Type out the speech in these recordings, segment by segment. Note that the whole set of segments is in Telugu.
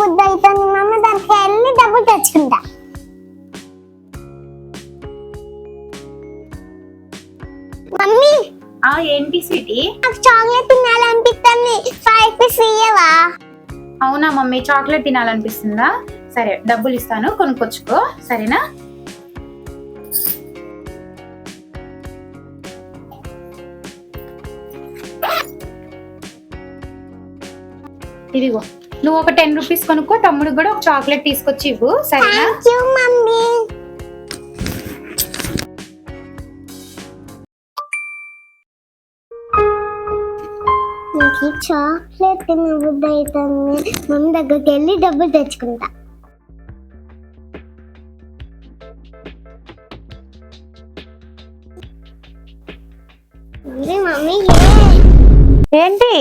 బుద్ధి అవుతుంది మమ్మీ, దానికి వెళ్ళి డబ్బులు తెచ్చుకుంటా. మమ్మీ ఏంటి స్వీటీ? నాకు చాక్లెట్ తినాలనిపిస్తుంది, 5 రూపీస్ ఇయ్యవా? అవునా మమ్మీ, చాక్లెట్ తినాలనిపిస్తుందా? సరే డబ్బులు ఇస్తాను, కొనుక్కొచ్చుకో, సరేనా? ఇదిగో, నువ్వు ఒక 10 రూపీస్ కొనుక్కో, తమ్ముడికి కూడా ఒక చాక్లెట్ తీసుకొచ్చి ఇవ్వు, సరేనా? Thank you mummy. నాకు చాక్లెట్ తినబుద్ధి అవుతుంది, మమ్మీ దగ్గరికి వెళ్ళి డబ్బులు తెచ్చుకుంటా. మమ్మీ ఏంటి?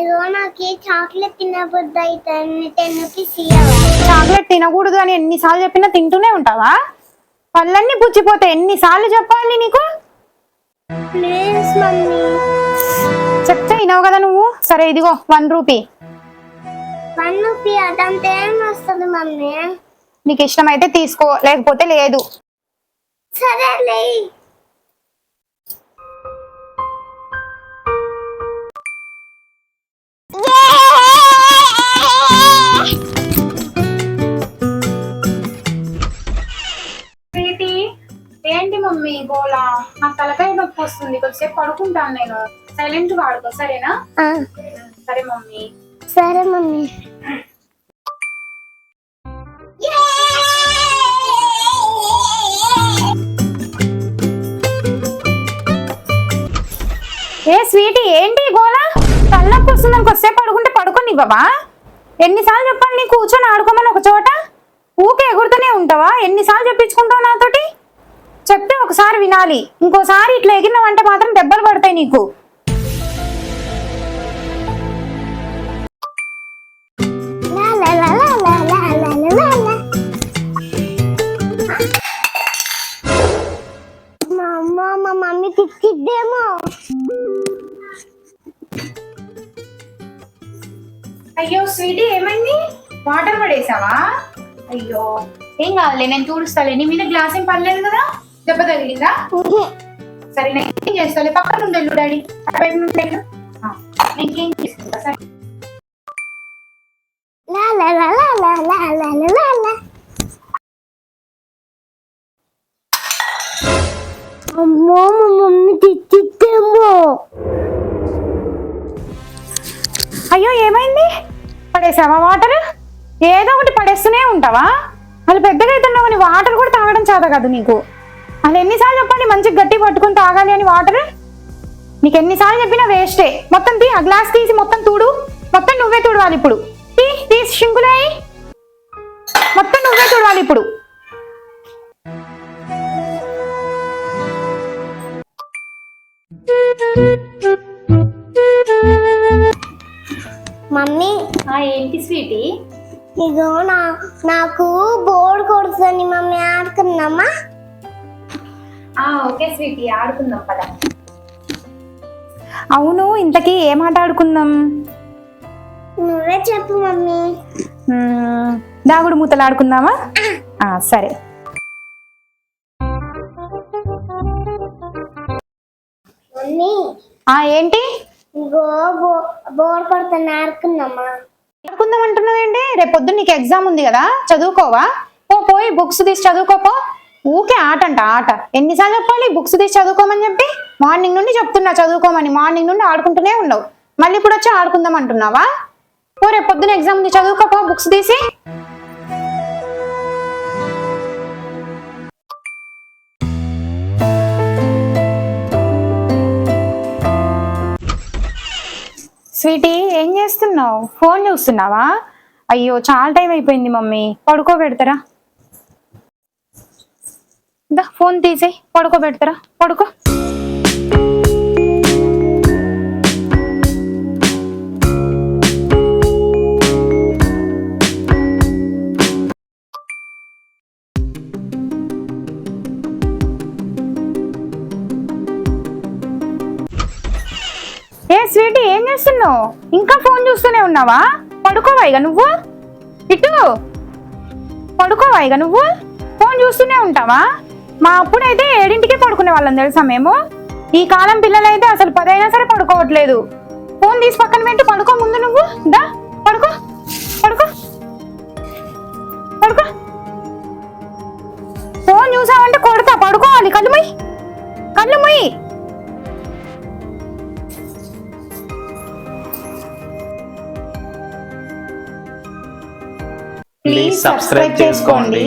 ఇదిగో నాకు చాక్లెట్ తినబుద్ధి అవుతుంది, 10 రూపీస్ ఇయ్యవా? చాక్లెట్ తినకూడదు అని ఎన్నిసార్లు చెప్పినా తింటూనే ఉంటావా? పళ్ళన్నీ పుచ్చిపోతే ఎన్నిసార్లు చెప్పాలి నీకు? Please mummy. చెప్తే వినవు కదా నువ్వు. సరే ఇదిగో 1 రూపీ. 1 రూపీ అదంతా ఏం వస్తుంది మమ్మీ? నీకు ఇష్టమైతే తీసుకో, లేకపోతే లేదు. సరేలే. ఏంటి మమ్మీ గోలా? నాకు తలకాయ నొప్పి వస్తుంది, కొద్దిసేపు పడుకుంటాను నేను. సైలెంట్ గా ఆడుకో, సరేనా? సరే మమ్మీ. సరే మమ్మీ. ఏ స్వీటీ, ఏంటి గోలా? తలనొప్పి వస్తుందని కొద్దిసేపు పడుకుంటే పడుకోనివ్వవా? ఎన్నిసార్లు చెప్పాలి నీకు కూర్చొని ఆడుకోమని ఒక చోట? ఊకే ఎగురుతూనే ఉంటావా? ఎన్నిసార్లు చెప్పించుకుంటావు నాతోటి? చెప్తే ఒకసారి వినాలి, ఇంకోసారి ఇట్లా ఎగిరినావంటే మాత్రం దెబ్బలు పడతాయి నీకు. మా మమ్మీ తిట్టిద్దేమో. అయ్యో స్వీటీ, ఏమైంది? వాటర్ పడేసావా? అయ్యో ఏం కాదులే, నేను చూడుస్తాలే. నీ మీద గ్లాస్ ఏం పడలేదు కదా? దెబ్బ తగిలిందా? సరే నేను ఏం చేస్తాలే, పక్కన నుండి వెళ్ళు డాడీ, అటువైపు నుండి వెళ్ళు. నేను క్లీన్ చేసుకుంటా, సరే? అమ్మో మా మమ్మీ తిట్టిద్దేమో. అయ్యో ఏమైంది? పడేసావా వాటర్? ఏదో ఒకటి పడేస్తూనే ఉంటావా? అది పెద్దగా అవుతున్నావు, నీ వాటర్ కూడా తాగడం చేత కదా నీకు. అది ఎన్నిసార్లు చెప్పండి మంచిగా గట్టి పట్టుకుని తాగాలి అని వాటర్? నీకు ఎన్నిసార్లు చెప్పినా వేస్టే. మొత్తం తీ, ఆ గ్లాస్ తీసి మొత్తం తుడు. మొత్తం నువ్వే తుడవాలి ఇప్పుడు. తీసి షింకులే, మొత్తం నువ్వే తుడవాలి ఇప్పుడు. మమ్మీ ఏంటి స్వీటీ? ఇగో నాకు బోర్డు కొడుతుంది మమ్మీ, ఆడుకుందామా? ఓకే స్వీటీ, ఆడుకుందాం పద. అవును, ఇంతకీ ఏం ఆట ఆడుకుందాం? నువ్వే చెప్పు మమ్మీ. దాగుడు మూతలు ఆడుకుందామా? సరే. మమ్మీ ఏంటి? ఇగో బోర్డు కొడుతుంది, ఆడుకుందామా? ఆడుకుందాం అంటున్నావు ఏంటి? రేపు పొద్దున్న నీకు ఎగ్జామ్ ఉంది కదా, చదువుకోవా? పోయి బుక్స్ తీసి చదువుకోపో. ఊకే ఆట అంట ఆట. ఎన్నిసార్లు చెప్పాలి బుక్స్ తీసి చదువుకోమని చెప్పి? మార్నింగ్ నుండి చెప్తున్నా చదువుకోమని, మార్నింగ్ నుండి ఆడుకుంటూనే ఉండవు. మళ్ళీ ఇప్పుడు వచ్చి ఆడుకుందాం అంటున్నావా? రేపు పొద్దున ఎగ్జామ్ ఉంది, చదువుకోపో బుక్స్ తీసి. స్వీటీ, ఏం చేస్తున్నావు? ఫోన్ చూస్తున్నావా? అయ్యో చాలా టైం అయిపోయింది మమ్మీ, పడుకోబెడతారా? ఫోన్ తీసి పడుకోబెడతారా? పడుకో. ఏ స్వీటీ, ఏం చేస్తున్నావు? ఇంకా ఫోన్ చూస్తూనే ఉన్నావా? పడుకోవా ఇక నువ్వు? ఇటు పడుకోవా ఇక నువ్వు? ఫోన్ చూస్తూనే ఉంటావా? మా అప్పుడైతే 7ంటికే పడుకునే వాళ్ళం తెలుసా మేము. ఈ కాలం పిల్లలైతే అసలు 10 అయినా సరే పడుకోవట్లేదు. ఫోన్ తీసి పక్కన పెట్టి పడుకో ముందు. నువ్వు దా పడుకో పడుకో పడుకో. ఫోన్ చూసావంటే కొడతా. పడుకోవాలి. కళ్ళు మూయి, కళ్ళు మూయి. ప్లీజ్ సబ్స్క్రైబ్ చేసుకోండి.